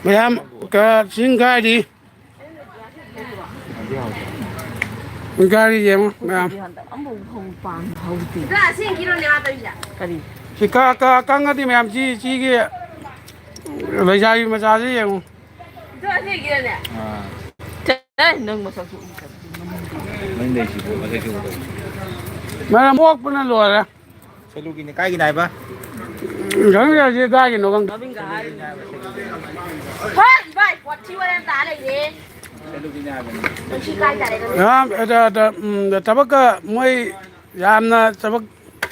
Mày cả xin gai đi gai đi em mày thì cả cái đi mày chỉ cái lấy ra mà ra gì em mày làm bốc bên lùa rồi Saya lu gini kayak gini apa? Gắn ra gì gai gì nó gắn Vai, quạt chiu em tá này đi. Saya lu gini apa? Chi cay tá này. đó tabak cái mỗi làm na tabak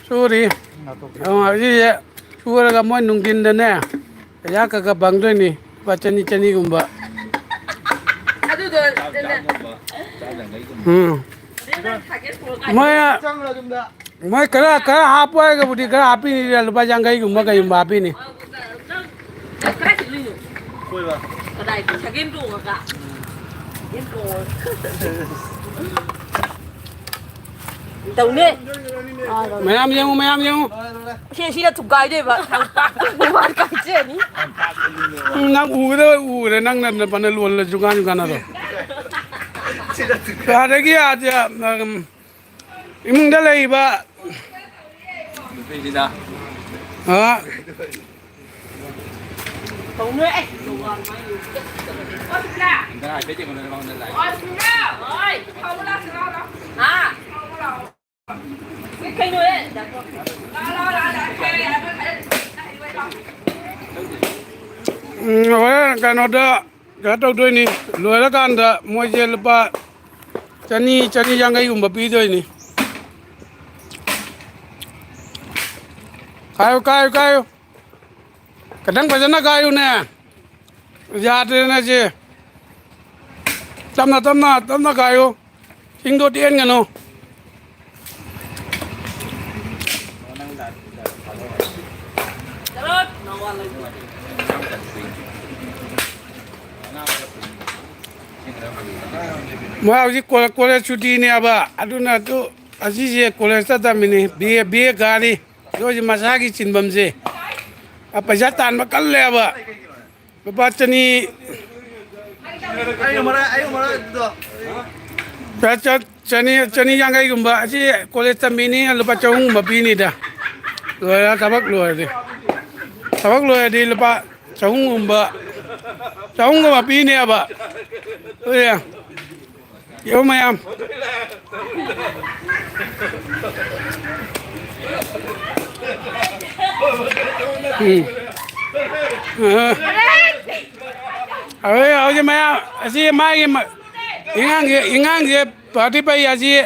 suri gì vậy suri cái mỗi nung tin đó nè cái giá cái bằng rồi nè và chân đi cũng vậy Aduh tuh, mỗi cái hấp ấy cái budi cái hấp này lupa jangan cái cũng cái cũng hấp này Ở đây chắc game đủ cả. Game đủ. Tàu nè. mày làm gì không Chị là chụp cái đấy mà thằng bạn cái chuyện ý. năng u đấy năng là bạn luôn là juga rồi ada kia aja imung dah lagi ba ah Tàu nè. À. Cái nuôi đấy. cái nó đó cái đầu đuôi này lùi ra can đó mua gì là ba chani yang cái cũng bị đuôi này kayu kadang baca na kayu nè giá thế này chứ tâm na kayu chính đồ tiền cái nó mau sih kolej cuti ini apa aduh na tuh aziz kolej tata mini biaya gari itu masa lagi cimbam sih apa jatan bakal le apa baca ni ayo mana itu baca cani yang kayak gumba sih kolej tata mini lupa cawung babi ni dah luar tabak luar deh lupa cawung gumba babi ni apa oh ya yo mayam ơi chứ mày gì mai ingang gì party bay gì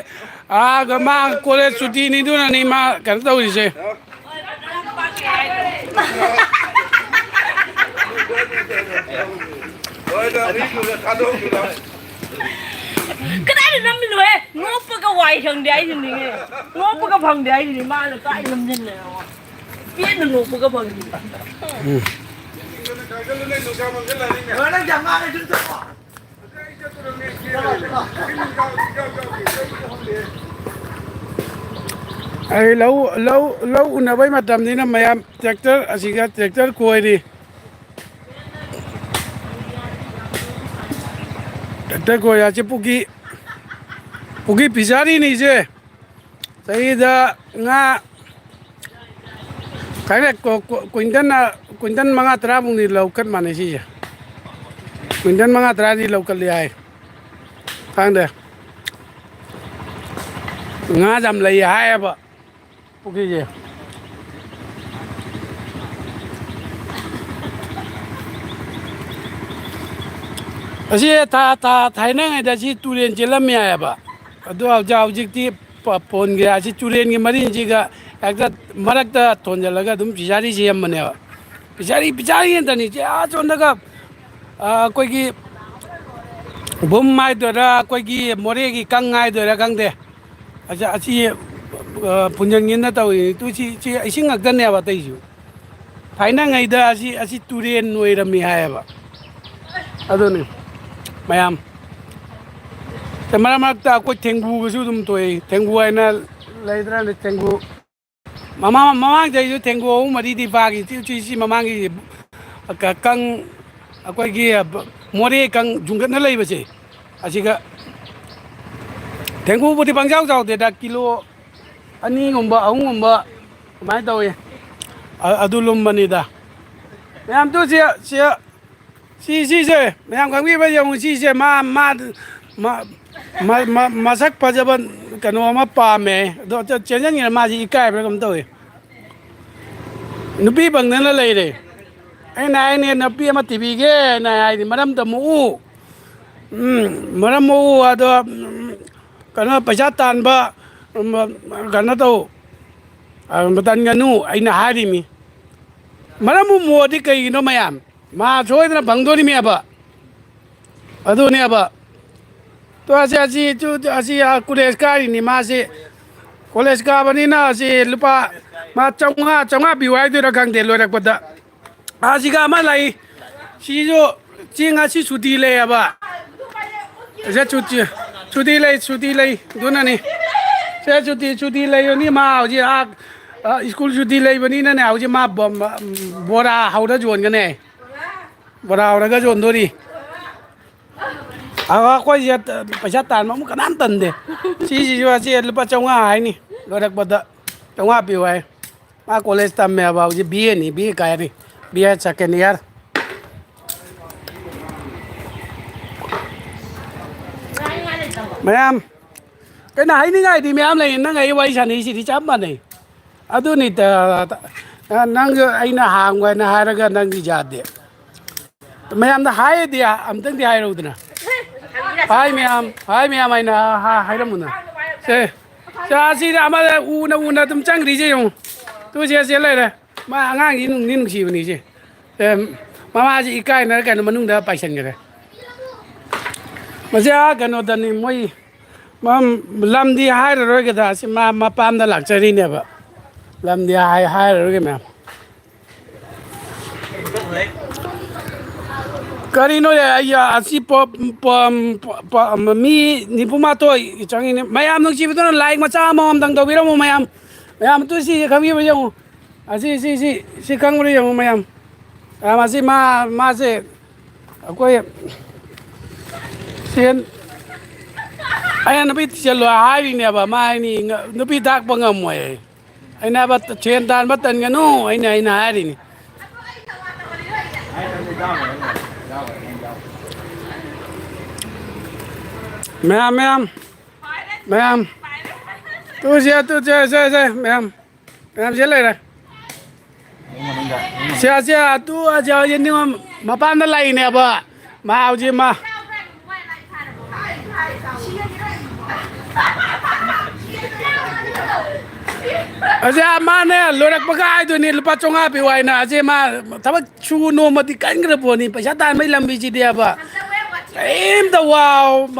à cái mà cô lên suti ni tu nani mà cái đâu gì chứ Cái đấy là năm mươi ngốc với cái hoài thằng đấy thì nghe ngốc với cái phần đấy thì mà là cái năm nhân này biết là ngốc với cái phần gì Orang jangan ada itu. ai lâu nãy bây mà tầm đi nè mày em tractor asiga tractor coi đi tractor coi ya chứ pugi pisari nih chứ saya dah nga kayak kuintan mga terabung di laukat mana sih ya kuintan mga terabung di laukat liai kan deh nga jam lagi hai apa pugi je Asi Thai nang ada si tulen jelam ya ba adu jauh jikti pon ge asi tulen ge marin jiga ekta marakta tonjalaga dum pisari siam mane ba pisari entani je a chondaga koi gi bum mai dora koi gi more gi kangai dora kangde aja asi punjang ngin na tawi tu si ising agdan ya ba taisu Thai nang ai da asi tulen noirami ha ba adoni mayam tamara makta ko tengu su dum toy tengu aina laidra le tengu ꯃꯃꯥꯡꯗꯩꯁꯨ ꯊꯦꯡꯒꯨ ꯑꯍꯨꯝ ꯃꯔꯤꯗꯤ ꯐꯥꯈꯤ ꯁꯤ ꯃꯃꯥꯡꯒꯤ ꯀꯪ ꯑꯩꯈꯣꯏꯒꯤ ꯃꯣꯔꯦ ꯀꯪ ꯖꯨꯡꯒꯠꯅ ꯂꯩꯕꯁꯦ ꯑꯁꯤꯒ ꯊꯦꯡꯒꯨꯕꯨꯗꯤ ꯄꯪꯆꯥꯎ ꯆꯥꯎꯗꯦꯗ ꯀꯤꯂꯣ 2ꯒꯨꯝꯕ 3ꯒꯨꯝꯕ ꯑꯗꯨꯃꯥꯏꯅ ꯇꯧꯏ ꯑꯗꯨ ꯂꯨꯝꯕꯅꯤꯗ ꯃꯌꯥꯝ ꯇꯨ ꯁꯤꯁꯦ ꯃꯌꯥꯝ ꯈꯪꯕꯤꯕ ꯌꯦꯡꯉꯨ ꯁꯤꯁꯦ ꯃꯁꯛ ꯐꯖꯕ ꯀꯩꯅꯣ ꯑꯃ ꯄꯥꯝꯃꯦ ꯑꯗꯣ ꯆꯦꯟꯁꯤꯟꯒꯦꯅ ꯃꯥꯁꯤ ꯏꯀꯥꯏꯕ꯭ꯔꯥ ꯀꯩꯅꯣꯝ ꯇꯧꯏ ꯅꯨꯄꯤ ꯐꯪꯗꯅ ꯂꯩꯔꯦ ꯑꯩꯅ ꯍꯥꯏꯅꯦ ꯅꯨꯄꯤ ꯑꯃ ꯊꯤꯕꯤꯒꯦꯅ ꯍꯥꯏꯗꯤ ꯃꯔꯝꯗ ꯃꯨꯛꯎ ꯃꯔꯝ ꯃꯨꯛꯎ ꯑꯗꯣ ꯀꯩꯅꯣ ꯄꯩꯁꯥ ꯇꯥꯟꯕ ꯀꯩꯅꯣ ꯇꯧ ꯇꯟꯒꯅꯨ ꯑꯩꯅ ꯍꯥꯏꯔꯤꯃꯤ ꯃꯔꯝꯕꯨ ꯃꯣꯛꯑꯗꯤ ꯀꯩꯒꯤꯅꯣ ꯃꯌꯥꯝ ꯃꯥ ꯁꯣꯏꯗꯅ ꯐꯪꯗꯣꯔꯤꯃꯦꯕ ꯑꯗꯨꯅꯦꯕ ꯇꯣ ꯑꯁꯤ ꯀꯣꯂꯦꯖ ꯀꯥꯔꯤꯅꯤ ꯃꯥꯁꯤ ꯀꯣꯂꯦꯖ ꯀꯥꯕꯅꯤꯅ ꯑꯁꯤ ꯂꯨꯄꯥ ꯃꯥ 500 ꯄꯤꯌꯨ ꯍꯥꯏꯗꯣꯏꯔꯥ ꯈꯪꯗꯦ ꯂꯣꯏꯔꯛꯄꯗ ꯑꯁꯤꯒ ꯑꯃ ꯂꯩ ꯁꯤꯁꯨ ꯆꯦꯡ ꯑꯁꯤ ꯁꯨꯇꯤ ꯂꯩꯌꯦꯕ ꯁꯨꯇꯤ ꯂꯩ ꯑꯗꯨꯅꯅꯤ ꯁꯦ ꯁꯨꯇꯤ ꯂꯩꯕꯅꯤ ꯃꯥ ꯍꯧꯖꯤꯛ ꯁ꯭ꯀꯨꯜ ꯁꯨꯇꯤ ꯂꯩꯕꯅꯤꯅꯅꯦ ꯍꯧꯖꯤꯛ ꯃꯥ ꯕꯣꯔꯥ ꯍꯧꯔ ꯌꯣꯟꯒꯅꯤ ꯕꯣꯔꯥ ꯍꯧꯔꯒ ꯌꯣꯟꯗꯣꯔꯤ ꯑꯩꯈꯣꯏꯁꯦ ꯄꯩꯁꯥ ꯇꯥꯟꯕ ꯑꯃꯨꯛ ꯀꯅꯥꯝ ꯇꯟꯗꯦ ꯁꯤꯁꯤꯁꯨ ꯑꯁꯤ ꯂꯨꯄꯥ 500 ꯍꯥꯏꯅꯤ ꯂꯣꯏꯔꯛꯄꯗ 500 ꯄꯤꯌꯨ ꯍꯥꯏ ꯃꯥ ꯀꯣꯂꯦꯖ ꯇꯝꯃꯦꯕ ꯍꯧꯖꯤꯛ BA ꯀꯥꯏꯔꯤ BA ꯁꯦꯀꯦꯟ ꯏꯌꯥꯔ ꯃꯌꯥꯝ ꯀꯩꯅꯣ ꯍꯥꯏꯅꯤꯡꯉꯥꯏꯗꯤ ꯃꯌꯥꯝ ꯂꯩ ꯅꯪ ꯑꯩ ꯋꯥꯔꯤ ꯁꯥꯟꯅꯩꯁꯤꯗꯤ ꯆꯞ ꯃꯥꯟꯅꯩ ꯑꯗꯨꯅꯤ ꯅꯪꯁꯨ ꯑꯩꯅ ꯍꯥꯡꯕꯅ ꯍꯥꯏꯔꯒ ꯅꯪꯗꯤ ꯌꯥꯗꯦ ꯃꯌꯥꯝꯗ ꯍꯥꯏꯗꯤ ꯑꯝꯇꯪꯗꯤ ꯍꯥꯏꯔꯧꯗꯅ ꯍꯥꯏ ꯃꯌꯥꯝ ꯑꯩꯅ ꯍꯥꯏꯔꯝꯃꯨꯅ ꯁꯦ ꯑꯁꯤꯗ ꯑꯃꯗ ꯎꯅ ꯑꯗꯨꯝ ꯆꯪꯈ꯭ꯔꯤꯁꯦ ꯌꯦꯡꯉꯨ ꯇꯨꯁꯦ ꯂꯩꯔꯦ ꯃꯥ ꯑꯉꯥꯡꯁꯤ ꯅꯨꯡꯁꯤꯕꯅꯤꯁꯦ ꯃꯃꯥꯁꯤ ꯏꯀꯥꯏꯅꯔ ꯀꯩꯅꯣ ꯃꯅꯨꯡꯗ ꯄꯥꯏꯁꯟꯈꯔꯦ ꯃꯁꯤ ꯀꯩꯅꯣꯗꯅꯤ ꯃꯣꯏ ꯂꯝꯗꯤ ꯍꯥꯏꯔꯔꯣꯏꯒꯦꯗ ꯑꯁꯤ ꯃꯄꯥꯝꯗ ꯂꯥꯛꯆꯔꯤꯅꯦꯕ ꯂꯝꯗꯤ ꯍꯥꯏꯔꯔꯣꯏꯒꯦ ꯃꯌꯥꯝ ꯀꯔꯤꯅꯣ ꯑꯁꯤ ꯃꯤ 94 ꯆꯪꯉꯤꯅꯦ ꯃꯌꯥꯝ ꯅꯨꯡꯁꯤꯕꯗꯨꯅ ꯂꯥꯏꯛ ꯃꯆꯥ ꯑꯃꯃꯝꯇꯪ ꯇꯧꯕꯤꯔꯝꯃꯨ ꯃꯌꯥꯝ ꯇꯨ ꯁꯤꯁꯦ ꯈꯪꯕꯤꯕ ꯌꯦꯡꯉꯨ ꯁꯤ ꯈꯪꯕ꯭ꯔꯥ ꯌꯦꯡꯉꯨ ꯃꯌꯥꯝ ꯑꯁꯤ ꯃꯥꯁꯦ ꯑꯩꯈꯣই ꯁꯦꯟ ꯑꯩꯅ ꯅꯨꯄꯤ ꯊꯤꯖꯤꯜꯂꯣ ꯍꯥꯏꯔꯤꯅꯦꯕ ꯃꯥ ꯍꯥꯏꯅꯤ ꯅꯨꯄꯤ ꯊꯥꯛꯄ ꯉꯝꯃꯣꯏ ꯑꯩꯅ ꯁꯦꯟ ꯇꯥꯟꯕ ꯇꯟꯒꯅꯨ ꯑꯩꯅ ꯍꯥꯏꯔꯤꯅꯤ ꯃꯌꯥꯝ ꯇꯨꯁꯦ ꯃꯌꯥꯝ ꯁꯤ ꯂꯩꯔꯦ ꯃꯄꯥꯟꯗ ꯂꯥꯛꯏꯅꯦꯕ ꯃꯥ ꯍꯧꯖꯤꯛ ꯃꯥꯅꯦ ꯂꯣꯏꯔꯛꯄꯒ ꯍꯥꯏꯗꯣꯏꯅꯤ ꯂꯨꯄꯥ 500 ꯄꯤꯌꯨ ꯍꯥꯏꯅ ꯃꯥ ꯊꯕꯛ ꯁꯨ ꯅꯣꯡꯃꯗꯤ ꯀꯟꯈ꯭ꯔ ꯄꯣꯠꯅꯤ ꯄꯩꯁꯥ ꯇꯥꯟꯕꯩ ꯂꯝꯕꯤꯁꯤꯗꯤꯕ ꯀꯔꯤꯝꯇ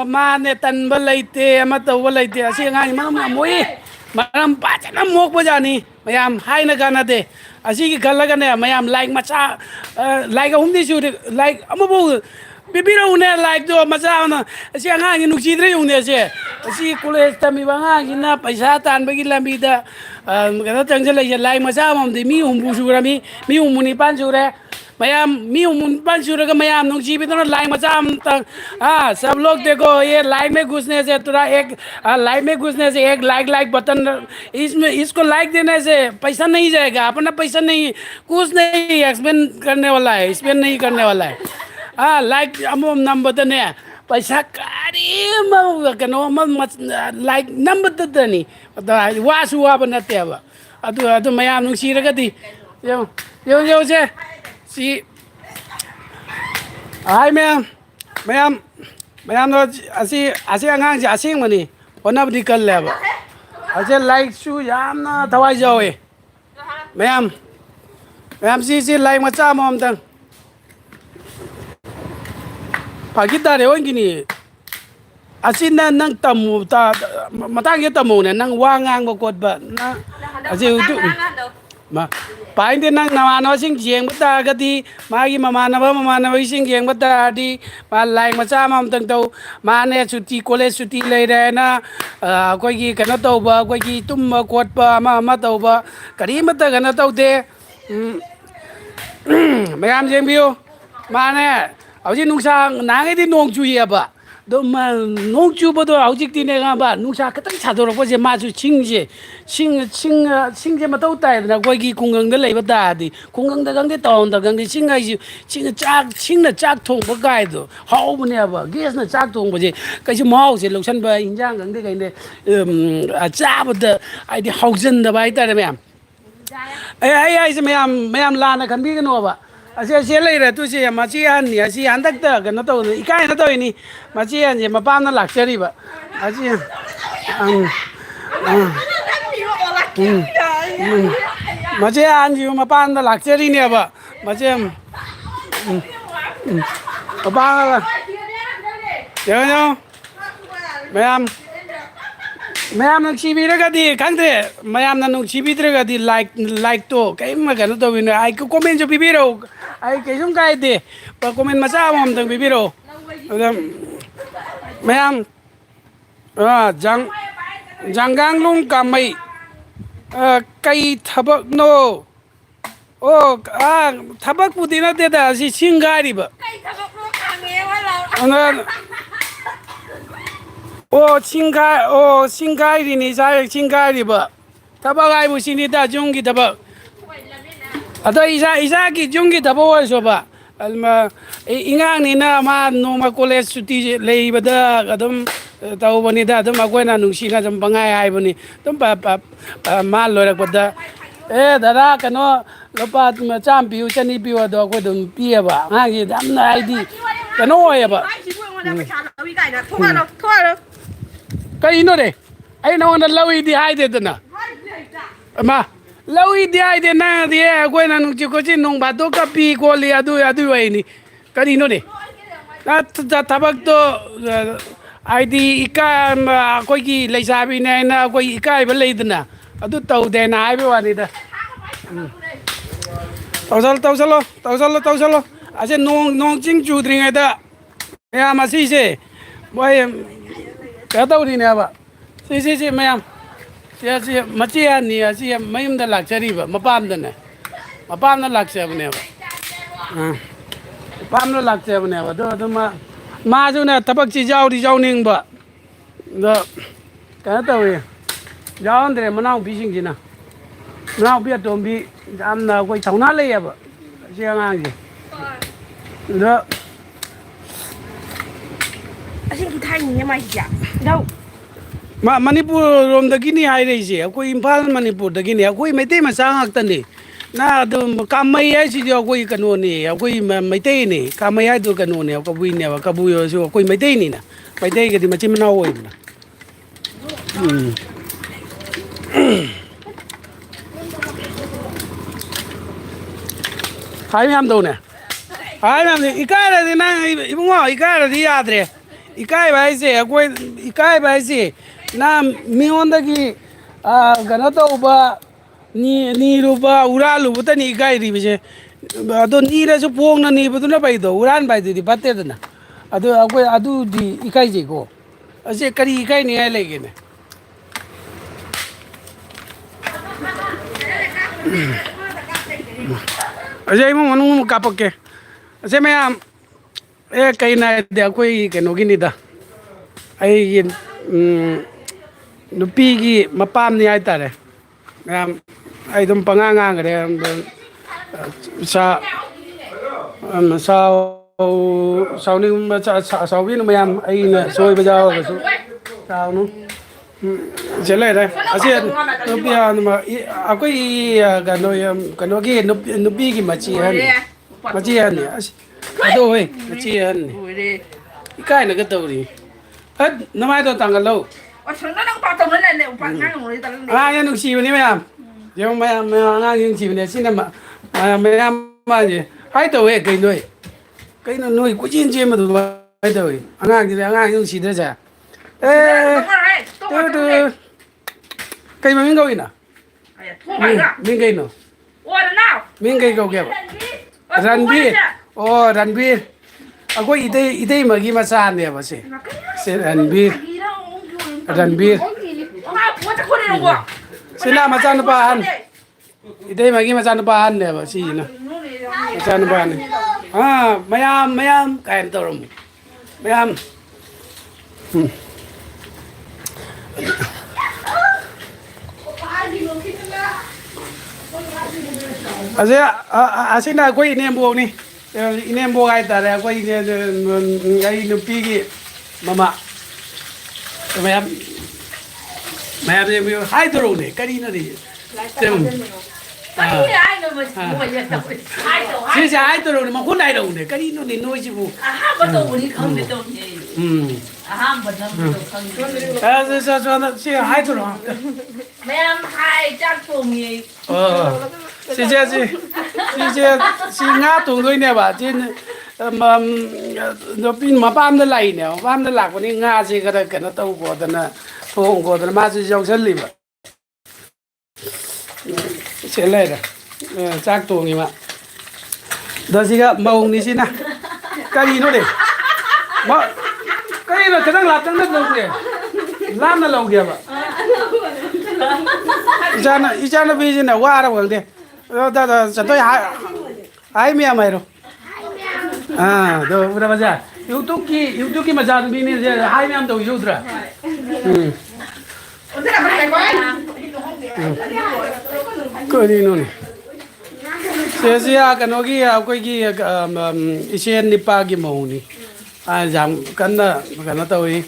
ꯃꯥꯅꯦ ꯇꯟꯕ ꯂꯩꯇꯦ ꯑꯃ ꯇꯧꯕ ꯂꯩꯇꯦ ꯑꯁꯤ ꯑꯉꯥꯡꯁꯤ ꯃꯔꯝ ꯌꯥꯝ ꯃꯣꯛꯏ ꯃꯔꯝ ꯐꯖꯅ ꯃꯣꯛꯄꯖꯥꯠꯅꯤ ꯃꯌꯥꯝ ꯍꯥꯏꯅ ꯀꯥꯟꯅꯗꯦ ꯑꯁꯤꯒꯤ ꯈꯜꯂꯒꯅꯦ ꯃꯌꯥꯝ ꯂꯥꯏꯛ ꯃꯆꯥ ꯂꯥꯏꯛ 3ꯗꯤ ꯁꯨꯔꯦ ꯂꯥꯏꯛ ꯑꯃꯐꯥꯎ ꯄꯤꯕꯤꯔꯛꯎꯅꯦ ꯂꯥꯏꯛꯇꯣ ꯃꯆꯥ ꯑꯃ ꯑꯁꯤ ꯑꯉꯥꯡꯁꯤ ꯅꯨꯡꯁꯤꯗ꯭ꯔ ꯌꯦꯡꯉꯨꯅꯦ ꯑꯁꯤ ꯀꯣꯂꯦꯖ ꯇꯝꯃꯤꯕ ꯑꯉꯥꯡꯁꯤꯅ ꯄꯩꯁꯥ ꯇꯥꯟꯕꯒꯤ ꯂꯝꯕꯤꯗ ꯀꯩꯅꯣ ꯆꯪꯁꯤꯜꯂꯛꯏꯁꯦ ꯂꯥꯏꯛ ꯃꯆꯥ ꯑꯃꯃꯝꯗꯤ ꯃꯤ 7 ꯁꯨꯔꯝꯃꯤ ꯃꯤ 7 7 मयाम मी उम्मन सूरगा मयाम नुंगसीबी तो लाइक मचा हाँ सब लोग देखो ये लाइक में घुसने से तुरा एक लाइक में घुसने से एक लाइक बटन इसमें इसको लाइक देने से पैसा नहीं जाएगा अपना पैसा नहीं कुछ नहीं एक्सपेंड करने वाला है स्पेंड नहीं करने वाला है हाँ लाइक अमम नंबर तने पैसा कारी कनो लाइक नंबर तनी वासु वाब नते अब अदु मयाम नुंगसीरगदी यो से सी हाय मैम असी आगाम से असेंबनी होनाबदी कल्लेब असे लाइक सु यामना थवाई जावे मैम सी लाइक मचा मोमतंग पाकितारे ओंगिनी असिना नंग तमु ता मतांगे तमुने नंग वा ngang ba kot ba na असे มาไปที่นั่งนานอสิ่งเสียงบัตรกะทีมากี่มานะสิ่งเสียงบัตรดีมาไล่มาจ้ามาตั้งตัวมาเนี่ยสุดที่คอลเลจสุดที่เลยได้นะก็ยี่กันนะตัวบ่ก็ยี่ตุ้มมากวดบ่มาตัวบ่กะดีมาตัวกันนะตัวเดไม่ยามเสียงบิวมาเนี่ยเอาที่นุ่งช้างนางไอ้ที่นุ่งจุยบ่너 농주보도 아직도 내가 봐 농사 그딴 차도록 보지 마주 칭제만 또 따야 거기 공강들 레이버다디 공강들 강대 떠온다 강대 칭가지 칭나 짝통 뭐가이도 하오브네 봐 게스나 짝통 보지 그지 마우세 록산 봐 인장 강대 가인데 짜부터 아이디 하우전다 봐 있다면 ai se me am lana kan bi no ba ase lai ra tu se ma chi an ni ase an tak ta kan to ni kai na to ni ma chi an je ma pa na lak chari ba ase ma chi an ji ma pa na lak chari ne ba ma chi ma pa la yo ma'am नंग चिबिरगदी खंदे ma'am नंग चिबिद्रगदी like तो कइम गनो तो बिन आई को comment जो बिबिरो आई केसुम कायदे प कमेंट मचा मम तंग बिबिरो मैम जंगांग लुंग कामई कई थबक नो ओ थबक पुदी न देदा सि सिंगारी ब कई थबक नो कांगे वाला 싱가이리니 잘 싱가이리버 타바가이 부시니다 중기 타바 아다 이사기 중기 타바와서 봐 알마 잉앙니나 마 노마 콜레지 수티 레이버다 가듬 타오버니다 좀 아고나 누시나 좀 방아이 하이버니 좀마 로락버다 에 다라 카노 로파 참 비우 차니 비워도 아고 좀 피해봐 하기 담나 아이디 카노야 cái nó đây ai nó lâu đi hai thế nè mà lâu đi hai thế na thì quên là chỉ có chỉ nông bát có pi có lia adu vậy nè cái nó đây na tabak to ai đi ika coi gì lấy sao bị này na coi ika bị lấy thế nè adu tàu đèn ai bị vậy nè tàu salo à chứ nông chính chủ thì người ta ya mà xí xí bây cái tàu đi nè bà xí mày xí mà chi anh nè xí mấy hôm đó lạc chơi đi bà mà bám đó nè mà bám nó lạc chơi nè bà bám nó lạc chơi nè bà đó mà chỗ này tập chỉ giao đi giao nín bà đó cái tàu gì giao anh để mà nào bị gì nè nào biết tôm bị ăn là quay thấu nát lấy bà xí ngang gì đó 아직 타이밍이 맛이야. đâu mà Manipur rom da gini hai rei je ko Imphal Manipur da gini ko mete ma sang ak tan ni na do kamai ai si jo ko kanu ni ko mete ni kamai ai do kanu ni ko bui ni ka bu yo so ko mete ni na mete ga di ma chim na oi na hai am do ne hai am ikai ra di na ibungo ikai ra di yadre ikai bai se ko ikai bai se na mi onda ki gana to ba ni ru ba ura lu ta ni ikai ri be ado ni ra so pong na ni bu na bai do uran bai di batte na ado di ikai je ko ase kari ikai ni ai le ge ne ase mo manu ka pakke ase me cái này để quay cái nó gini da ai nupi gi mapam ni ai ta re ai dum panganga cái sa sao ni sao vi nó mayam ai na soi ba jao cái sao nó chế lại đây asian nupi mà cái nó gi nupi gi machi han đâu vậy chị anh cái này cái tàu đi hết nó mai tôi tặng cái lâu anh nó xì bên này mày giờ mày anh những xì bên này xin mà mày mà gì hai tàu ấy cái nó nuôi cũng chín chín mà tụi hai tàu anh những xì đấy chả cái mà mình câu gì nè mình cái nào Miếng cây cầu kẹp Ranbir oh Ranbir aku ide magi masan ya basi se Ranbir sila masan pahan ide magi masan pahan ya basi na masan pahan mayam kain torum mayam asina aku ini buang ni ini buang air tadi aku ini ai nupi ki mama mayam ni hai terus ni kari ni tem sih hai terus ni makan air terus ni kari ni noi sih bu sih hai terus Ma'am, hai, chắc cùng gì? Si ngã tụng thôi nè bà trên mà nó pin mà bám nó lầy nè bám nó lạc vào đi ngã gì cái nó tàu của nó thùng của nó mà chỉ trong sân lìm à sẽ lên rồi chắc tụng gì mà đó gì cả màu này xin nè cái gì nó để mà cái gì là cái đang làm trong đất lâu kìa làm nó lâu kìa mà 이자는 비즈는 와라고 그런데 다 저도 하이미야 마이로 너 우리 맞아 유튜브 맞아 비니 이제 하이미야 또 유드라 그리노니 세시야 그노기 아고기 이시엔 니파기 모우니 잠 간나 또이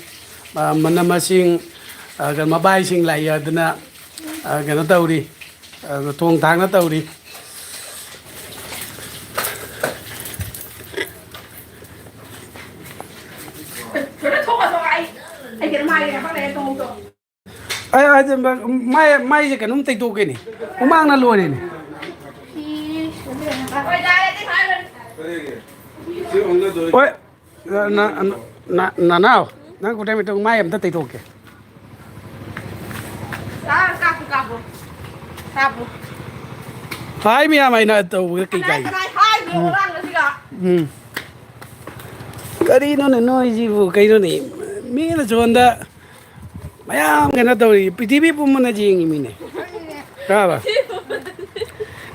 만나마싱 cái mà bay sinh lại giờ thì cái nó tàu đi thùng tháng nó tàu đi mai gì cái nó tây tu cái này cũng mang nó luôn này ôi nào nó cũng đem trong mai em ta tây tu kìa hai mươi mày nè tàu cái cây cái đi nó nói gì vụ cây nó này mi là chuyện đó mày cái nó tàu đi PTV bún mình là gìงี้này sao vậy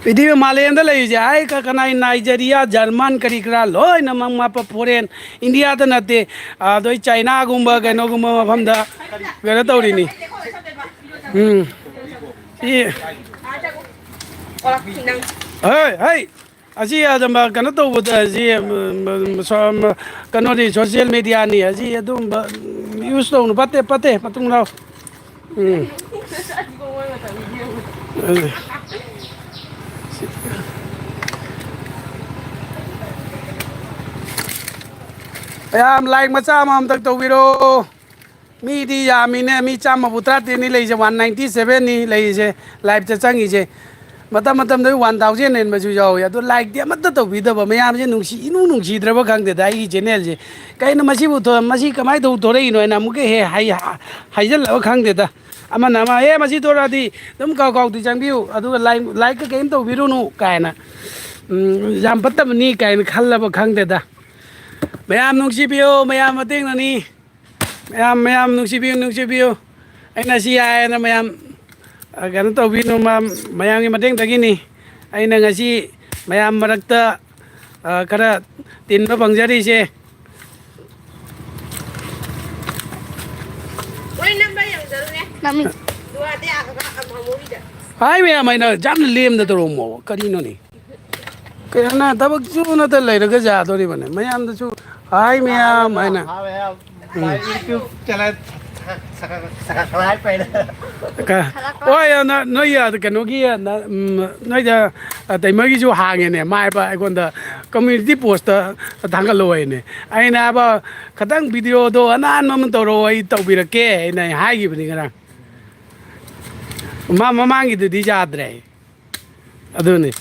PTV Malaysia đó là gì ai cái này Nigeria German cái kia lôi nó mang map foreign India đó là thế đôi China cũng bao cái nó cũng bao phẩm đó cái nó tàu đi nè hey aji adamba kana to but aji kana di social media ni aji adum use to pate patung nau am like macha mam tak to video mi đi ya mi ne mi cham mabutra te ni lei je 197 ni lei je live cha changi je matam doi 1000 nen ma ju yo ya to like dia mat to video ba mayam je nung si dra ba khang de dai channel je kai na masi bu to masi kamai to to rei no na mu ke he hai je la khang de ta ama na ma he masi to ra di dum kau ti chang view adu like ka game to video nu kai na jam patam ni kai na khal la ba khang de da mayam nung si bio mayam mateng na ni mayam nung si bio ai na si ai na mayam ganun to bino mayam yung mateng tagi ni ai na nga si mayam marakta kada tin pa bang jari siya Mami. ai mayam ay na jam na liem na turo mo kanino ni kaya na tabag su na talay na gaja to di ba na mayam na su ai mayam ay na YouTube channel subscribeไปเลย ôi nói giờ cái nó kia nói giờ tại mấy cái chỗ hàng này mai ba còn là community post thằng cái lôi này ai na ba cái thằng video đó anh mà mình tao rồi tao bị cái này hai cái gì cái mà mang cái đi ra đấy ado này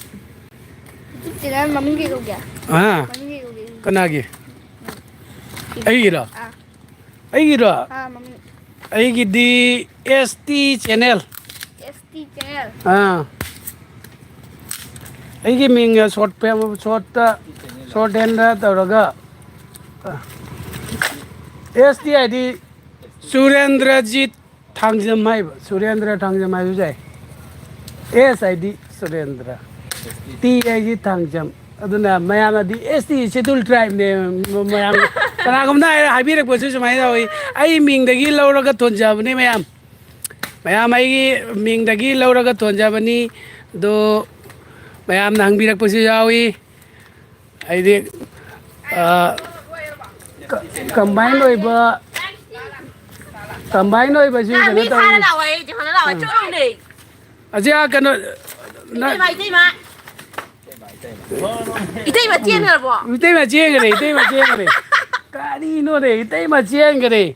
Jangan mami gitu ya. Mami gitu. cái nào kia ấy rồi ấy rồi Mami. ấy cái đi ST channel ST channel. ꯑꯩꯒꯤ ꯃꯤꯡ short ꯍꯦꯟꯗ ꯇꯧꯔꯒ ꯑꯦꯁ T ID ꯁꯨꯔꯦꯟꯗ꯭ꯔꯖꯤꯠ Thangjam ꯍꯥꯏꯕ ꯁꯨꯔꯦꯟꯗ꯭ꯔ ꯊꯥꯡꯖꯝ ꯍꯥꯏꯕꯁꯨ ꯌꯥꯏ ꯑꯦꯁ ID ꯁꯨꯔꯦꯟꯗ꯭ꯔ T ꯑꯩꯗꯤ ꯊꯥꯡꯖꯝ ꯑꯗꯨꯅ ꯃꯌꯥꯝꯅꯗꯤ ꯑꯦꯁ T schedule ꯇ꯭ꯔꯥꯏꯕꯅꯦ ꯃꯌꯥꯝ ꯀꯅꯥꯒꯨꯝꯕꯅ ꯍꯥꯏꯕꯤꯔꯛꯄꯁꯨ ꯁꯨꯃꯥꯏꯅ ꯇꯧꯏ ꯑꯩ ꯃꯤꯡꯗꯒꯤ ꯂꯧꯔꯒ ꯊꯣꯟꯖꯕꯅꯤ ꯃꯌꯥꯝ ꯑꯩꯒꯤ ꯃꯤꯡꯗꯒꯤ ꯂꯧꯔꯒ ꯊꯣꯟꯖꯕꯅꯤ ꯑꯗꯣ ꯃꯌꯥꯝꯅ ꯍꯪꯕꯤꯔꯛꯄꯁꯨ ꯌꯥꯎꯏ ꯍꯥꯏꯗꯤ ꯀꯝꯕꯥꯏꯟ ꯑꯣꯏꯕ ꯑꯣꯏꯕꯁꯨ ꯀꯩꯅꯣ ꯇꯧꯏ ꯑꯁꯤ ꯀꯩꯅꯣ 이태이 맞지 않냐고? 이때만 지행그래 이때만 지행그래 까리노네 이때만 지행그래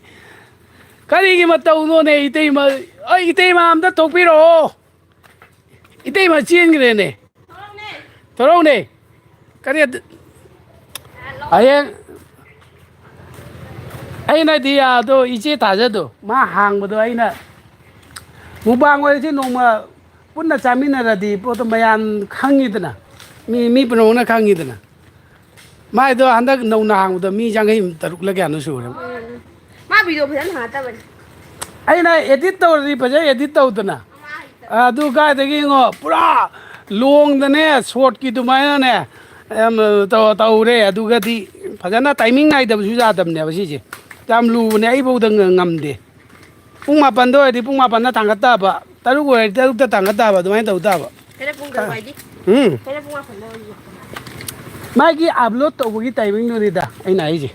까리기 맞다 우노네 이때만 이때만 암다 독비로 이때만 지행그래네 돌아오네 까리 아예 ꯑꯩꯅ ꯗꯤꯌꯥꯗꯣ ꯏꯆꯦ ꯇꯥꯖꯗꯣ ꯃꯥ ꯍꯥꯡꯕꯗꯣ ꯑꯩꯅ ꯃꯨꯛꯕꯥꯡ ꯑꯣꯏꯔꯁꯤ ꯅꯣꯡꯃ ꯄꯨꯟꯅ ꯆꯥꯃꯤꯟꯅꯔꯗꯤ ꯄꯣꯠꯇꯣ ꯃꯌꯥꯝ ꯈꯪꯉꯤꯗꯅ ꯃꯤ ꯄꯨꯝꯅꯃꯛꯅ ꯈꯪꯉꯤꯗꯅ ꯃꯥꯏꯗꯣ ꯍꯟꯗꯛ ꯅꯧꯅ ꯍꯥꯡꯕꯗꯣ ꯃꯤ ꯌꯥꯡꯈꯩ ꯇꯔꯨꯛꯂ ꯀꯌꯥꯅꯣ ꯁꯨꯔꯦ 마 비디오 그냥 나왔다버리. ꯑꯩꯅ 에디ꯠ ꯇꯧꯔꯗꯤ ꯐꯖꯅ 에디ꯠ ꯇꯧꯗꯅ ꯑꯗꯨ ꯀꯥꯏꯗꯒꯤ ꯉꯣ ꯄꯨꯔꯥ ꯂꯣꯡꯗꯅꯦ ꯁꯣꯔꯠꯀꯤ ꯑꯗꯨꯃꯥꯏꯅꯅꯦ ꯇꯧꯔꯦ ꯑꯗꯨꯒꯗꯤ ꯐꯖꯅ ꯇꯥꯏꯃꯤꯡ ꯅꯥꯏꯗꯕꯁꯨ ꯌꯥꯗꯕꯅꯦꯕ ꯁꯤꯁꯦ ꯌꯥꯝ ꯂꯨꯕꯅꯦ ꯑꯩꯐꯧꯗ ꯉꯝꯗꯦ ꯄꯨꯡ 8ꯗ ꯑꯣꯏꯔꯗꯤ ꯄꯨꯡ 8ꯗ ꯊꯥꯡꯒꯠ ꯇꯥꯕ 3 ꯑꯣꯏꯔꯗꯤ 3ꯗ ꯊꯥꯡꯒꯠ ꯇꯥꯕ ꯑꯗꯨꯃꯥꯏꯅ ꯇꯧ ꯇꯥꯕ telephone 가야지. telephone 앞에 넣어. ꯃꯥꯒꯤ ꯑꯞꯂꯣꯗ ꯇꯧꯕꯒꯤ ꯇꯥꯏꯃꯤꯡꯗꯨꯅꯤꯗ ꯑꯩꯅ ꯍꯥꯏꯁꯦ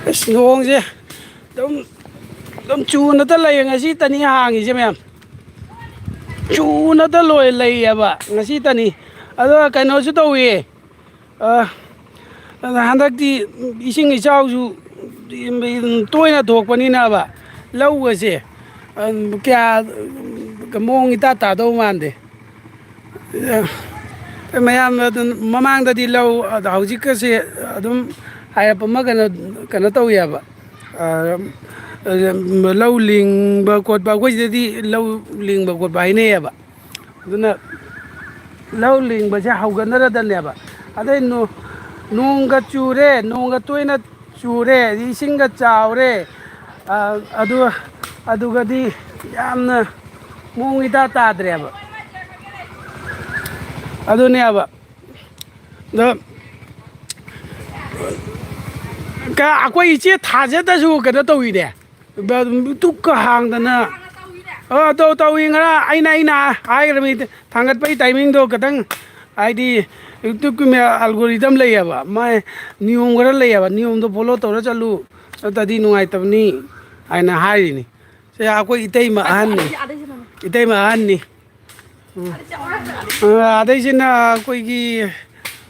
ꯑꯁ ꯅꯣꯡꯁꯦ ꯑꯗꯨꯝ ꯆꯨꯅꯇ ꯂꯩ ꯉꯁꯤꯇꯅꯤ ꯍꯥꯡꯉꯤꯁꯦ ꯃꯌꯥꯝ ꯆꯨꯅꯇ ꯂꯩꯌꯦꯕ ꯉꯁꯤꯇꯅꯤ ꯑꯗꯣ ꯀꯩꯅꯣꯁꯨ ꯇꯧꯏ ꯍꯟꯗꯛꯇꯤ ꯏꯁꯤꯡ ꯏꯆꯥꯎꯁꯨ ꯇꯣꯏꯅ ꯊꯣꯛꯄꯅꯤꯅꯕ ꯂꯧꯒꯁꯦ ꯀꯌꯥ ꯃꯑꯣꯡ ꯏꯇꯥ ꯇꯥꯗꯧ ꯃꯥꯟꯗꯦ ꯃꯌꯥꯝ ꯃꯃꯥꯡꯗꯗꯤ ꯂꯧ ꯍꯧꯖꯤꯛꯀꯁꯦ ꯑꯗꯨꯝ ꯍꯥꯏꯔꯞ ꯑꯃ ꯀꯩꯅꯣ ꯇꯧꯋꯦꯕ ꯂꯧ ꯂꯤꯡꯕ ꯈꯣꯠꯄ ꯑꯩꯈꯣꯏ ꯁꯤꯗꯗꯤ ꯂꯧ ꯂꯤꯡꯕ ꯈꯣꯠꯄ ꯍꯥꯏꯅꯩꯌꯦꯕ ꯑꯗꯨꯅ ꯂꯧ ꯂꯤꯡꯕꯁꯦ ꯍꯧꯒꯠꯅꯔꯗꯅꯦꯕ ꯑꯗꯩ ꯅꯣꯡꯒ ꯆꯨꯔꯦ ꯅꯣꯡꯒ ꯇꯣꯏꯅ ꯆꯨꯔꯦ ꯏꯁꯤꯡꯒ ꯆꯥꯎꯔꯦ ꯑꯗꯨꯒꯗꯤ ꯌꯥꯝꯅ ꯃꯑꯣꯡ ꯏꯇꯥ ꯇꯥꯗ꯭ꯔꯦꯕ ꯑꯗꯨꯅꯦꯕ ꯑꯗꯣ ꯑꯩꯈꯣꯏ ꯏꯆꯦ ꯊꯥꯖꯗꯁꯨ ꯀꯩꯅꯣ ꯇꯧꯋꯤꯅꯦ ꯇꯨꯛꯀ ꯍꯥꯡꯗꯅ ꯇꯧꯏ ꯉꯔꯥꯡ ꯑꯩꯅ ꯍꯥꯏꯈ꯭ꯔꯕꯅꯤ ꯊꯥꯡꯒꯠꯄꯒꯤ ꯇꯥꯏꯃꯤꯡꯗꯣ ꯈꯤꯇꯪ ꯍꯥꯏꯗꯤ ꯌꯨꯇ꯭ꯌꯨꯕꯀꯤ ꯑꯜꯒꯣꯔꯤꯗꯝ ꯂꯩꯌꯦꯕ ꯃꯥꯏ ꯅꯤꯌꯣꯝ ꯈꯔ ꯂꯩꯌꯦꯕ ꯅꯤꯌꯣꯝꯗꯣ ꯐꯣꯂꯣ ꯇꯧꯔ ꯆꯠꯂꯨ ꯅꯠꯇ꯭ꯔꯗꯤ ꯅꯨꯡꯉꯥꯏꯇꯕꯅꯤ ꯍꯥꯏꯅ ꯍꯥꯏꯔꯤꯅꯤ ꯁꯦ ꯑꯩꯈꯣꯏ 이때ꯏꯃ ꯑꯍꯟꯅꯤ ꯑꯗꯩꯁꯤꯅ ꯑꯩꯈꯣꯏꯒꯤ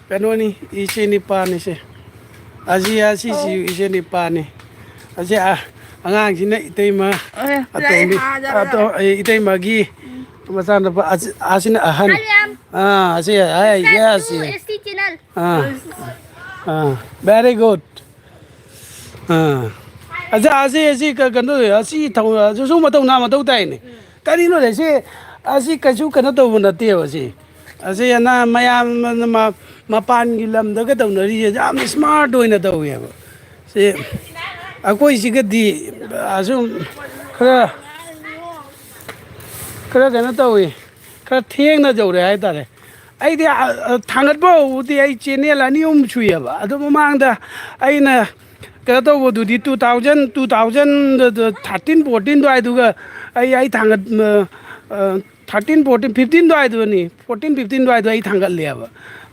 ꯀꯩꯅꯣꯅꯤ ꯏꯆꯦ ꯅꯤꯄꯥꯅꯤꯁꯦ ꯑꯁꯤꯁꯤ ꯏꯆꯦ ꯅꯤꯄꯥꯅꯤ ꯑꯁꯤ ꯑꯉꯥꯡꯁꯤꯅ 이때ꯏꯃ ꯑꯇꯣꯝꯕꯤ 이때ꯏꯃꯒꯤ ꯃꯆꯥꯅꯨꯄꯥ ꯑꯁꯤꯅ ꯑꯍꯟ ꯑꯁꯤ yes ST channel. Very good ꯑꯁꯤ ꯀꯩꯅꯣ ꯑꯁꯤ ꯁꯨꯝ ꯃꯊꯧ ꯇꯥꯏꯅꯦ ꯀꯔꯤꯅꯣꯅꯦ ꯑꯁꯤ ꯀꯩꯁꯨ ꯀꯩꯅꯣ ꯇꯧꯕ ꯅꯠꯇꯦꯕ ꯑꯁꯤ ꯃꯌꯥꯝ ꯃꯄꯥꯟꯒꯤ ꯂꯝꯗꯒ ꯇꯧꯅꯔꯤꯁꯦ ꯌꯥꯝꯅ ꯏꯁꯃꯥꯔꯠ ꯑꯣꯏꯅ ꯇꯧꯋꯦꯕ ꯁꯤ ꯑꯩꯈꯣꯏꯁꯤꯒꯗꯤ ꯑꯁꯨꯝ ꯈꯔ ꯀꯩꯅꯣ ꯇꯧꯏꯈꯔ ꯊꯦꯡꯅ ꯌꯧꯔꯦ ꯍꯥꯏꯇꯥꯔꯦ ꯑꯩꯗꯤ ꯊꯥꯡꯒꯠꯄ ꯍꯧꯕꯗꯤ ꯑꯩ ꯆꯦꯅꯦꯜ 2 ꯑꯍꯨꯝ ꯁꯨꯏꯌꯦꯕ ꯑꯗꯨ ꯃꯃꯥꯡꯗ ꯑꯩꯅ ꯀꯩꯅꯣ ꯇꯧꯕꯗꯨꯗꯤ 2013-14 ꯑꯗꯨꯋꯥꯏꯗꯨꯒ ꯑꯩ ꯊꯥꯡꯒꯠ 13-14-15 ꯑꯗꯨꯋꯥꯏꯗꯨꯅꯤ 14-15 ꯑꯗꯨꯋꯥꯏꯗꯨ ꯑꯩ ꯊꯥꯡꯒꯠꯂꯦꯕ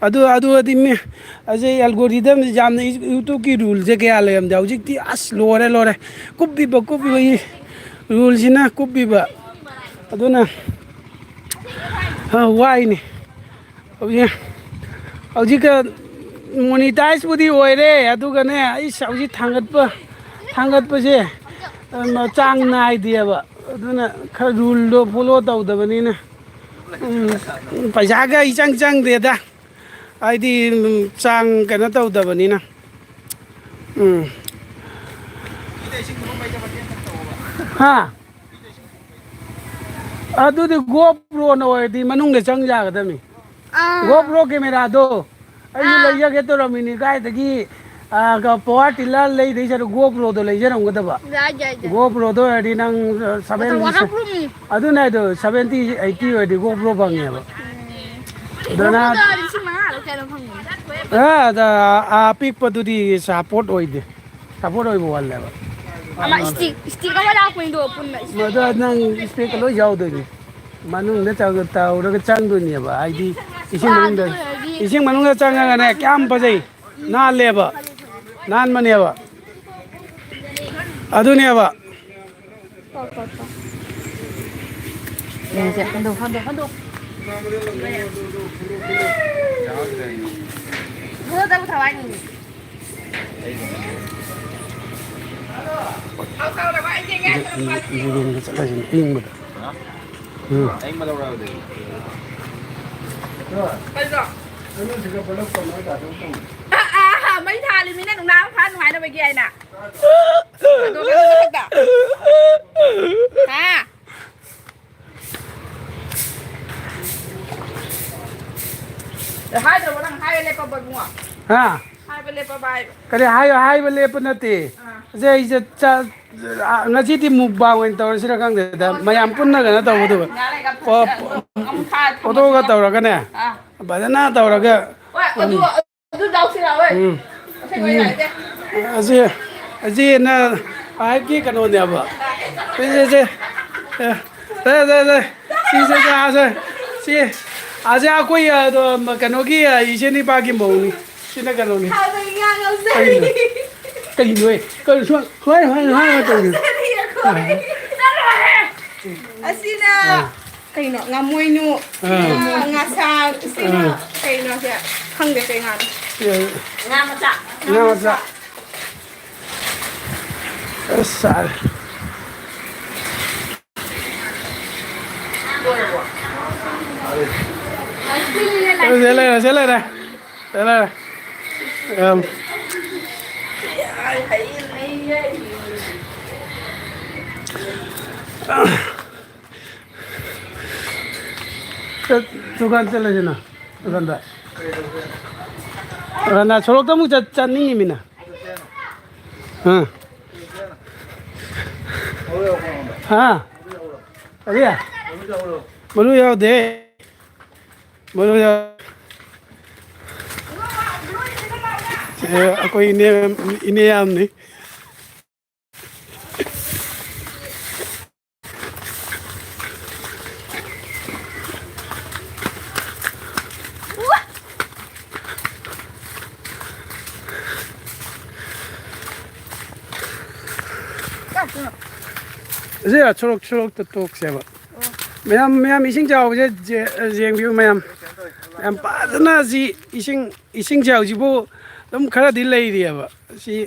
ꯑꯗꯨꯗꯤ ꯑꯁꯤ ꯑꯦꯜꯒꯣꯔꯤꯗꯝꯁꯦ ꯌꯥꯝꯅ ꯌꯨꯇ꯭ꯌꯨꯕꯀꯤ ꯔꯨꯜꯁꯦ ꯀꯌా ꯂꯩꯔꯝꯗꯦ ꯍꯧꯖꯤꯛꯇꯤ ꯑꯁ ꯂꯣꯏꯔꯦ ꯀꯨꯞꯄꯤꯕ ꯔꯨꯜꯁꯤꯅ ꯀꯨꯞꯄꯤꯕ ꯑꯗꯨꯅ ꯋꯥꯏꯅꯤ ꯍꯧꯖꯤꯛꯀ ꯃꯣꯅꯤꯇꯥꯏꯖꯄꯨꯗꯤ ꯑꯣꯏꯔꯦ ꯑꯗꯨꯒꯅꯦ ꯑꯩ ꯍꯧꯖꯤꯛ ꯊꯥꯡꯒꯠꯄꯁꯦ ꯆꯥꯡ ꯅꯥꯏꯗꯦꯕ ꯑꯗꯨꯅ ꯈꯔ ꯔꯨꯜꯗꯣ ꯐꯣꯂꯣ ꯇꯧꯗꯕꯅꯤꯅ ꯄꯩꯁꯥꯒ ꯏꯆꯪ ꯆꯪꯗꯦꯗ ꯍꯥꯏꯗꯤ ꯆꯥꯡ ꯀꯩꯅꯣ ꯇꯧꯗꯕꯅꯤꯅ ꯍꯥ ꯑꯗꯨꯗꯤ GoProꯅ ꯑꯣꯏꯔꯗꯤ ꯃꯅꯨꯡꯗ ꯆꯪ ꯌꯥꯒꯗꯕꯅꯤ GoPro ꯀꯦꯃꯦꯔꯥꯗꯣ ꯑꯩꯁꯨ ꯂꯩꯖꯒꯦ ꯇꯧꯔꯝꯃꯤꯅꯤ ꯀꯥꯏꯗꯒꯤ ꯄꯋꯥꯔ ꯇꯤꯜꯂꯔ ꯂꯩꯗꯩ ꯁꯔꯨꯛ GoProꯗꯣ ꯂꯩꯖꯔꯝꯒꯗꯕ GoProꯗꯣ ꯑꯣꯏꯔꯗꯤ ꯅꯪ 70 ꯑꯗꯨꯅ ꯑꯗꯨ 70 80 ꯑꯣꯏꯔꯗꯤ GoPro ꯐꯪꯉꯦꯕ ꯑꯗꯨꯅ ꯑꯄꯤꯛꯄꯗꯨꯗꯤ ꯁꯞꯄꯣꯔꯠ ꯑꯣꯏꯗꯦ ꯁꯞꯄꯣꯔꯠ ꯑꯣꯏꯕ ꯋꯥꯜꯂꯦꯕ ꯃꯗꯨ ꯅꯪ ꯏꯁꯄꯦꯛꯀ ꯂꯣꯏ ꯌꯥꯎꯗꯣꯏꯅꯤ ꯃꯅꯨꯡꯗ ꯇꯧꯔꯒ ꯆꯪꯗꯣꯏꯅꯦꯕ ꯍꯥꯏꯗꯤ ꯏꯁꯤꯡ ꯃꯅꯨꯡꯗ ꯆꯪꯉꯒꯅꯦ ꯀꯌꯥꯝ ꯐꯖꯩ ꯅꯥꯜꯂꯦꯕ ꯅꯥꯟꯕꯅꯦꯕ ꯑꯗꯨꯅꯦꯕ ꯆꯠꯂꯁꯤ ꯏꯪꯕꯗ ꯃꯩ ꯊꯥꯜꯂꯤꯃꯤꯅ ꯅꯨꯡꯗꯥꯡ ꯐꯥ ꯅꯨꯡꯉꯥꯏꯅꯕꯒꯤ ꯍꯥꯏꯅ 하이드로 랑 하이 레퍼 뭐? 하 하이 레퍼 바이. 그래 하이브 레퍼 나티 이제 ngajiti mukbang wen tawra sira kang de da mayam punna ga na taw du photo ga tawra ga ne badana tawra ga du daw sira we aji na ai ki kano ne ba si aja koi do kano ki ise ni pa ki mo ni sina kano ni cái gì vậy? Cái xuống, hoài tôi. Xin cái nó ngắm môi nụ, ngắm sao, xin cái nó sẽ không được cái ngắm. Ngắm mà chả. Sao? Sẽ lên đây. 두간 텔레잖아. 두간다. 나 저렇게 무 짠닝이미나. 응. 하. 어디야? 뭐로요? 네. 뭐로요? Aku ini am nih. Saya curug tutuk siapa? Mayam ising jauh je jeng view mayam padana si ising jauh jibo tum khara dil lai ri aba si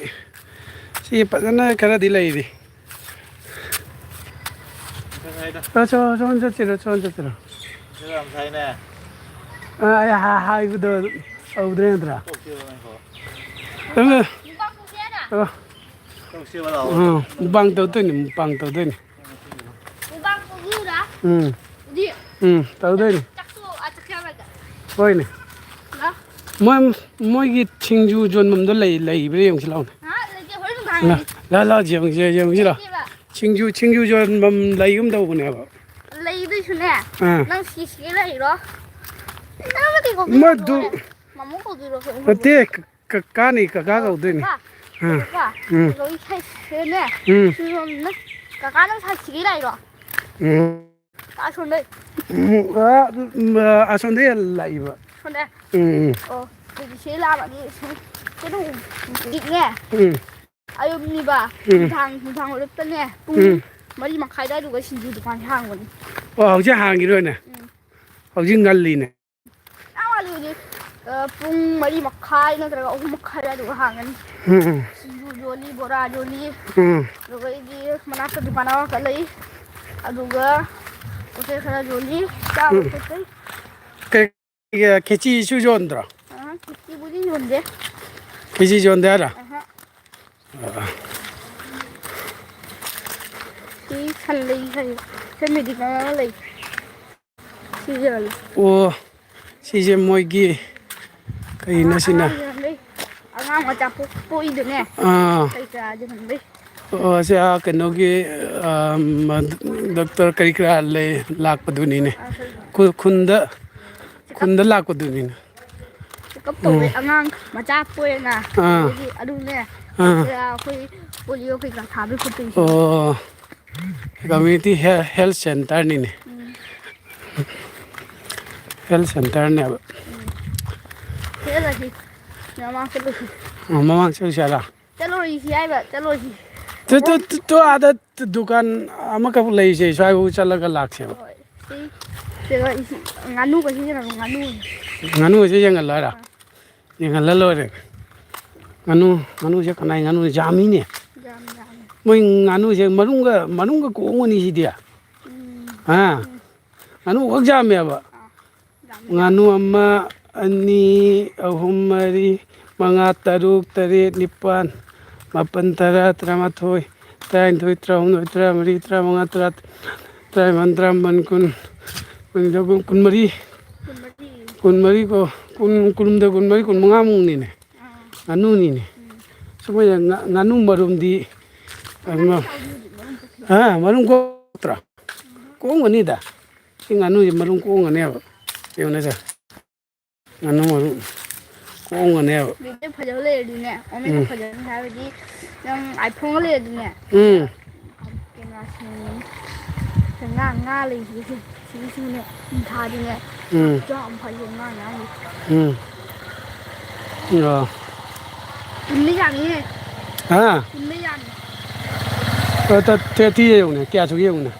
padana khara dil lai ri chon chira làm thấy nè hai bu do audrendra không siêu đâu bang tàu tôi ni tàu tôi ni thôi ni moi gi thingju jon mum do lei bre yong silaw la jeng sila thingju jon mum lei gum do ne ba lấy đi xuống nè năng xí lấy đó năng cái có mà du mà muốn có gì rồi ate ka ni ka ga do ni rồi thay thế nè rồi nó cả năng xí lấy đó ta xuống đây à xuống đây lại vậy xuống đây thì xí la bạn đi cái đồ định nè ai ôm đi bà thằng ở đây nè mày mà khai ra được cái xin du được hàng rồi hậu hàng gì rồi nè hậu ngal li nè à mà đi pung mày mà khai nó rồi ông mà khai ra được hàng anh xin du joli bora joli rồi cái gì mà nắp đi pana cái lấy rồi cái पोते खरा जोली चावल पोते 그 개치 수존들아 किती बुझी जोंदे 개치 존데 알아 이 살레이 해 세미디가 레이 시절 오 시제 뭐기 그이나시나 아가 맞아 보이드네 아 그러니까 아주 근데 sia kenogi doctor kari kra le lak paduni ne khunda lak paduni ne cấp tuổi angang macha poe na adu ne khoi polio kai ka thabi khote oh community health center ni ne health center ne thế là gì mama sẽ được mama sẽ sala chalo ri si ai ba chalo ri तो आधा दुकान आमा कब ले से स्वाई वो चला का लाख से 제가 nganu ka siya nganu nganu से yang ला रहा yang ला लो रे nganu से कनाई nganu जामी ने jam jam मैं nganu से मरुंगा को ओनी सी दिया हाँ nganu वक्त जाम है अब nganu अम्मा अन्नी अहुमरी मंगा तरुक तरे निपान Mapan tara tramathoi trainthoi traunoi tramari tramanga trat traiman traman kun kunmari ko kunumda kunmari kun mangamung ni ne anu ni ne sumaya nganu marum di marum ko tra ko ngani da nganu marum ko ngane ba yona sa nganu marum ko ngane ba video phajal le di ne ome ko phajal ha di yang iphone le di ne camera sing nga le si ne tha di ne cho am phajal nga ni rồi ले जानी है हाँ ले जानी तो thế thì dùng này kia số dùng này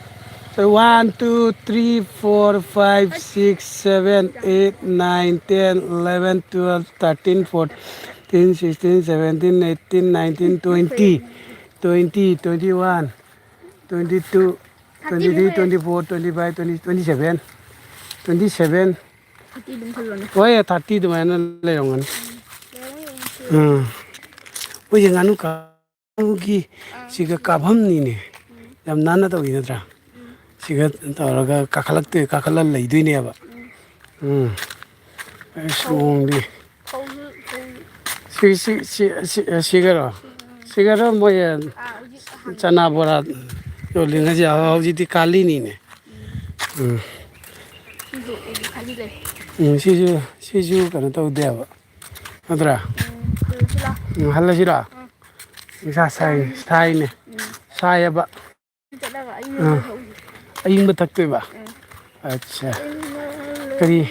so 1 2 3 4 5 6 7 8 9 10 11 12 13 14 16 17 18 19 20 20 21 22 23 24 25 20 27 27 thì đừng thử này ôi 30 tụi mày nó lấy đồng ngân bây giờ nganu cả cái chỉ cái cà phâm này nè làm nán nó tao gì nữa chỉ cái tao là cái cà khát lấy đuôi nè bà xuống đi xí cái đó bây giờ chana bora rồi liền cái gì hao gì thì kali nè 시주 그는 또 돼요. 하더라. 할라시라. 사이네. 사야 봐. 아yin batak ba? अच्छा. करी.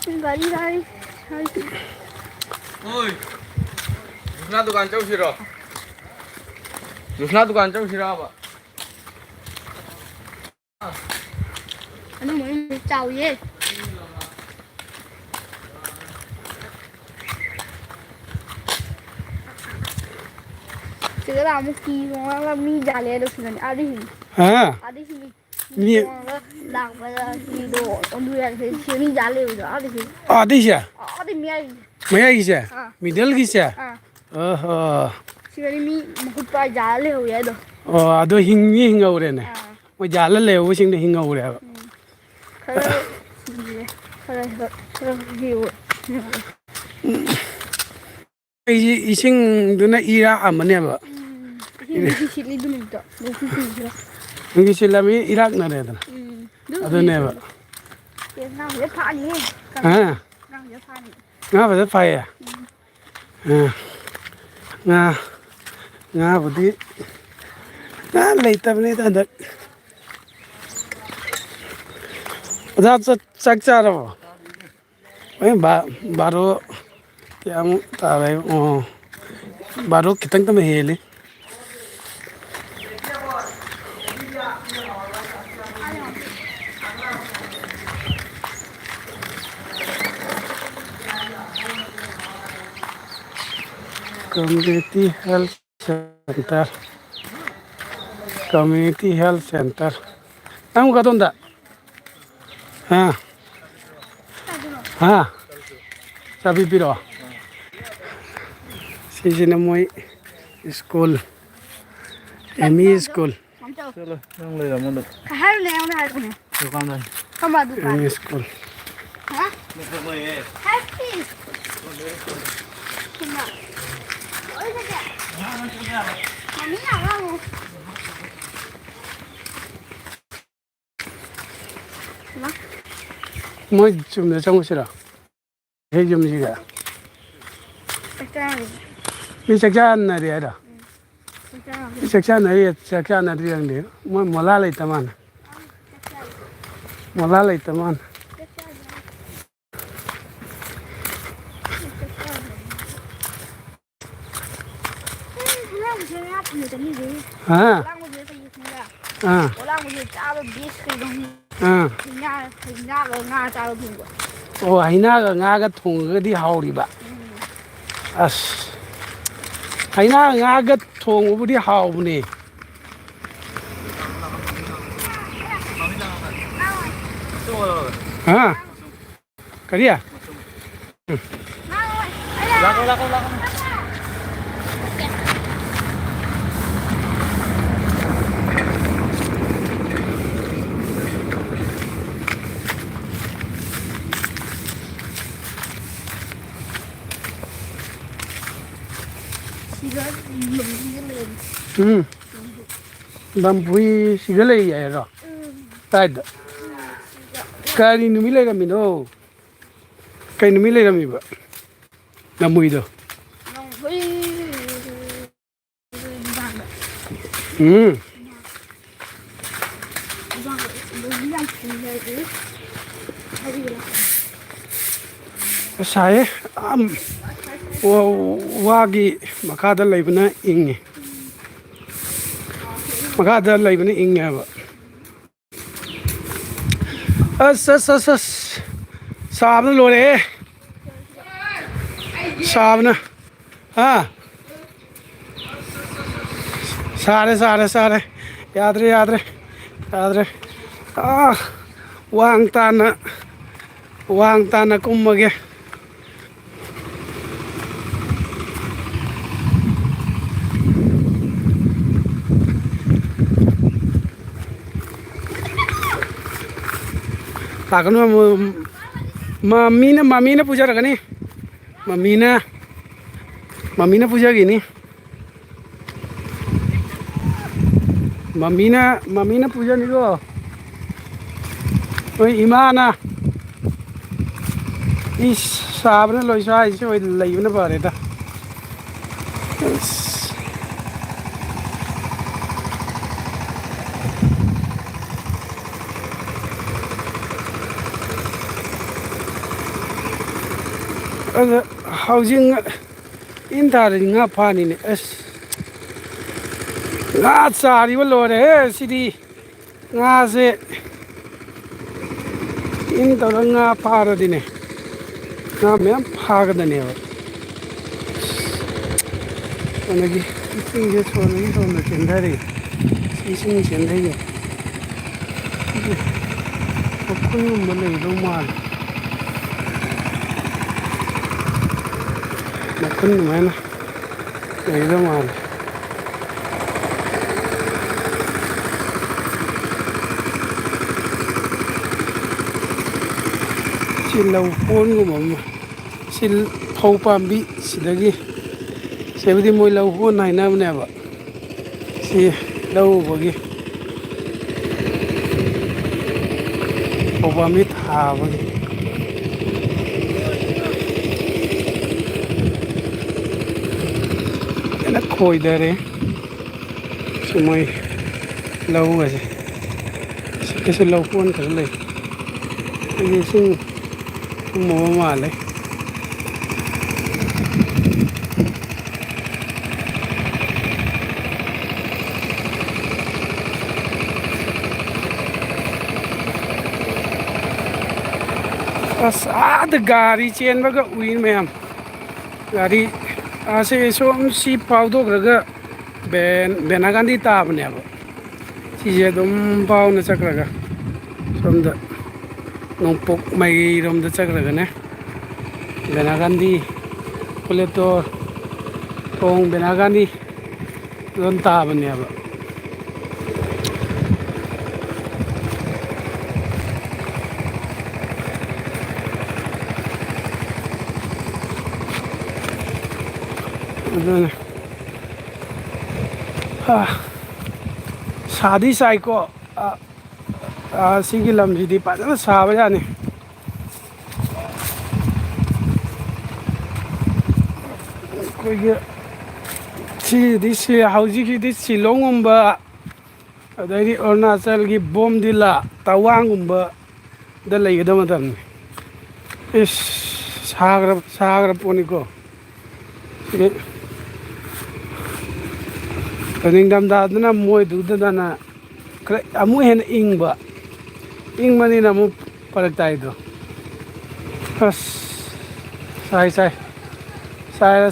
गाड़ी आई ओए दूसरा दुकान चौ सिरा दूसरा दुकान चौ सिरा बा anh mới chào gì cái làm một kỳ nó là mi già lên được rồi à đi 아, mi làm bây giờ mi đồ ông đưa thì chỉ mi già lên rồi à đi 어디야? à đi mi 뭐야 이제? 미들 기세. 어허. 지금 mi một cái già lên rồi đó 아도 힝가 오래네. 뭐 잘래 오싱데 힝가 오래. 이 친구는 이라 안 하냐? 여기 실람이 이락 나래더라. 아도네 봐. 아. nga phải rất phải à? nga một tí nga lấy tâm này ta được ra chắc chắn rồi mấy baru yang ta đây baru kita tâm heli community health center Community Health Center. Ang katonda. Ha. Ha. Sabi piro. Sisina mo school. ME school. चलो नंग ले रहा मुंडो कहाँ ले आऊँ ना आपने दुकान में कब आ दुकान ME school. हाँ मतलब वो ये हैप्पी कितना ओए क्या मम्मी आ रहा हूँ ना Mo chum na chang sira. He jum ji ga. क्या Ni chakcha na ri da. क्या Chakcha na ri chakcha na ri ang de. Mo mola lai taman. Mola lai taman. Ha. Ha. Ha. Oh, haina ga nga ga thong ga di hau ri ba. As. Haina nga ga thong bu di hau ni. Ha. Kariya. लाको लाको लाको Bambui sigale ya ro. Tad. Kari nu mile ga mi no. Kai nu mile ga mi ba. Namui do. Sai wagi makada laibna inge. Makada laibna inge ba. As sabna lore. Sabna. Ha. Sare. Yadre. Ah. Wang tana kummage. Takano mamina puja rakani. Mamina puja gini. Mamina puja ni ko. Oi imana. Is sabna loisa is oi laibna pare ta. Housing in nga pani ni es nga sari lo re sidi nga se in to nga para dine nga me phaga dane wa anagi sing je chone to na chendare sing chendare ko ko mo le do mal Nakun mana? Itu mana? Silau pon ko mama. Sil thau pambi sidagi. Sebudi moi lau pon nai na mne ba. Si lau bagi. Thau pambi tha bagi. Khôi đây đấy, số mấy lâu rồi, cái số lâu cuốn cả này, cái gì xung mua mà lấy, ada gari chen baga uin mem, gari Ase som si paudo graga benagan di tab ne abo ꯁꯤꯁꯦ ꯑꯗꯨꯝ ꯐꯥꯎꯅ ꯆꯠꯈ꯭ꯔꯒ ꯁꯣꯝꯗ ꯅꯣꯡꯄꯣꯛ ꯃꯥꯏꯔꯣꯝꯗ ꯆꯠꯈ꯭ꯔꯒꯅꯦ ꯕꯦꯅꯥꯒꯥꯟꯗꯤ ꯄꯨꯂꯦꯇꯣꯔ ꯊꯣꯡ ꯕꯦꯅꯥꯒꯥꯟꯗꯤ ꯑꯗꯨꯝ ꯇꯥꯕꯅꯦꯕ ꯑꯗꯨꯅꯦ ꯁꯥꯗꯤ ꯁꯥꯏꯀꯣ ꯁꯤꯒꯤ ꯂꯝꯁꯤꯗꯤ ꯐꯖꯅ ꯁꯥꯕ ꯌꯥꯅꯤ ꯑꯩꯈꯣꯏꯒꯤ ꯍꯧꯖꯤꯛꯁꯤꯗꯤ ꯁꯤꯂꯣꯡꯒꯨꯝꯕ ꯑꯗꯩꯗꯤ ꯑꯔꯨꯅꯥꯆꯜꯒꯤ ꯕꯣꯝꯗꯤꯂꯥ ꯇꯋꯥꯡꯒꯨꯝꯕꯗ ꯂꯩꯒꯗꯕ ꯃꯇꯝꯅꯤ ꯏꯁ ꯁꯥꯈ꯭ꯔ ꯄꯣꯠꯅꯤꯀꯣ ꯁꯤꯗꯤ ꯅꯤꯡꯊꯝꯊꯥꯗꯅ ꯃꯣꯏꯗꯨꯗꯅ ꯈꯔ ꯑꯃꯨꯛ ꯍꯦꯟꯅ ꯏꯪꯕꯅꯤꯅ ꯑꯃꯨꯛ ꯐꯔꯛ ꯇꯥꯏꯗꯣ ꯑꯁ ꯁꯥꯔꯦ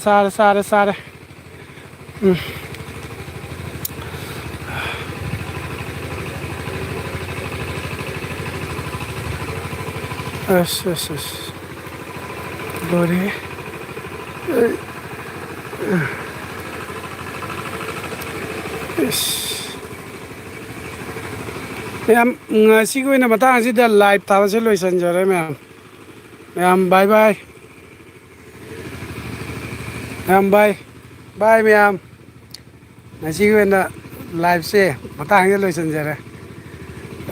ꯑꯁ ꯂꯣꯏꯔꯦ ꯃꯌꯥꯝ ꯉꯁꯤꯒꯤ ꯑꯣꯏꯅ ꯃꯇꯥꯡ ꯑꯁꯤꯗ ꯂꯥꯏꯚ ꯊꯥꯕꯁꯦ ꯂꯣꯏꯁꯤꯟꯖꯔꯦ ꯃꯌꯥꯝ ꯕꯥꯏ ꯕꯥꯏ ꯃꯌꯥꯝ ꯉꯁꯤꯒꯤ ꯑꯣꯏꯅ ꯂꯥꯏꯚꯁꯦ ꯃꯇꯥꯡ ꯑꯁꯤꯗ ꯂꯣꯏꯁꯤꯟꯖꯔꯦ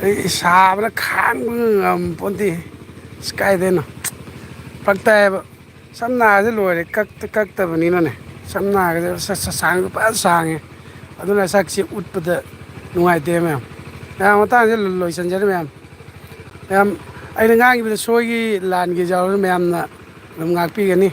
ꯑꯩ ꯁꯥꯕꯅ ꯈꯥꯡꯕ ꯉꯝꯄꯣꯟꯇꯦ ꯀꯥꯏꯗꯩꯅꯣ ꯐꯛꯇꯥꯏꯕ ꯁꯝ ꯅꯥꯒꯁꯦ ꯂꯣꯏꯔꯦ ꯀꯛꯇꯕꯅꯤꯅꯅꯦ ꯁꯝ ꯅꯥꯒꯁꯦ ꯁꯥꯡꯁꯨ ꯐꯖꯅ ꯁꯥꯡꯉꯦ ꯑꯗꯨꯅ ꯁꯛꯁꯦ ꯎꯠꯄꯗ ꯅꯨꯡꯉꯥꯏꯇꯦ ꯃꯌꯥꯝ ꯃꯇꯥꯡꯁꯦ ꯂꯣꯏꯁꯤꯟꯖꯔꯦ ꯃꯌꯥꯝ ꯑꯩꯅ ꯉꯥꯡꯈꯤꯕꯗ ꯁꯣꯏꯒꯤ ꯂꯥꯟꯒꯤ ꯌꯥꯎꯔꯁꯨ ꯃꯌꯥꯝꯅ ꯑꯗꯨꯝ ꯉꯥꯛꯄꯤꯒꯅꯤ